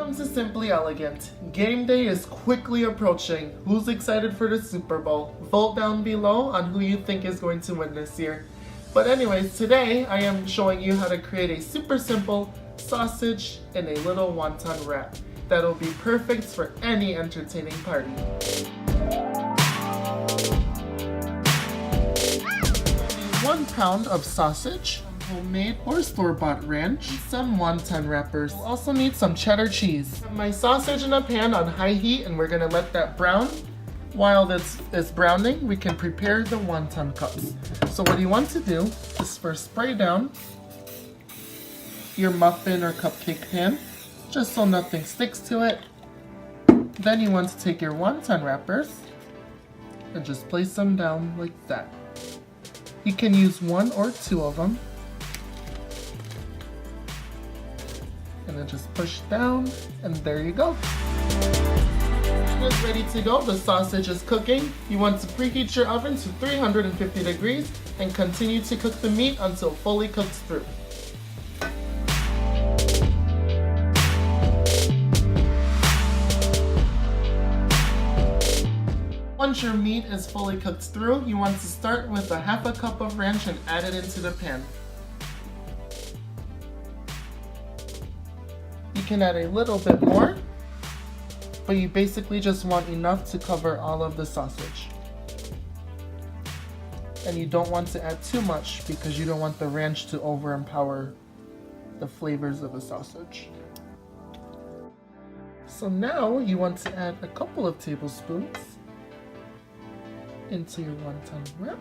Welcome to Simply Elegant. Game day is quickly approaching. Who's excited for the Super Bowl? Vote down below on who you think is going to win this year. But anyways, today I am showing you how to create a super simple sausage in a little wonton wrap that'll be perfect for any entertaining party. 1 pound of sausage, homemade or store-bought ranch, some wonton wrappers. We'll also need some cheddar cheese. My sausage in a pan on high heat, and we're gonna let that brown. While this is browning, we can prepare the wonton cups. So what you want to do is first spray down your muffin or cupcake pan, just so nothing sticks to it. Then you want to take your wonton wrappers and just place them down like that. You can use 1 or 2 of them. And then just push down, and there you go. It's ready to go. The sausage is cooking. You want to preheat your oven to 350 degrees and continue to cook the meat until fully cooked through. Once your meat is fully cooked through, you want to start with a half a cup of ranch and add it into the pan. You can add a little bit more, but you basically just want enough to cover all of the sausage. And you don't want to add too much because you don't want the ranch to overpower the flavors of the sausage. So now you want to add a couple of tablespoons into your wonton wrap.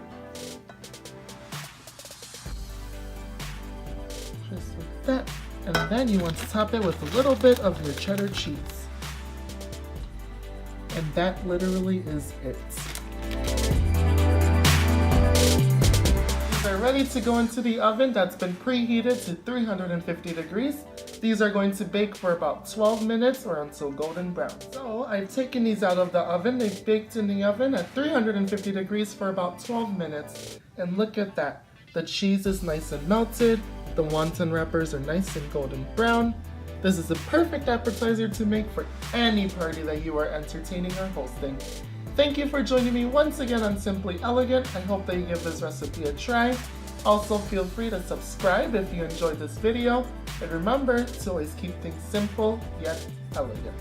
Just like that. And then you want to top it with a little bit of your cheddar cheese. And that literally is it. These are ready to go into the oven that's been preheated to 350 degrees. These are going to bake for about 12 minutes or until golden brown. So I've taken these out of the oven. They've baked in the oven at 350 degrees for about 12 minutes. And look at that. The cheese is nice and melted. The wonton wrappers are nice and golden brown. This is a perfect appetizer to make for any party that you are entertaining or hosting. Thank you for joining me once again on Simply Elegant. I hope that you give this recipe a try. Also, feel free to subscribe if you enjoyed this video. And remember to always keep things simple yet elegant.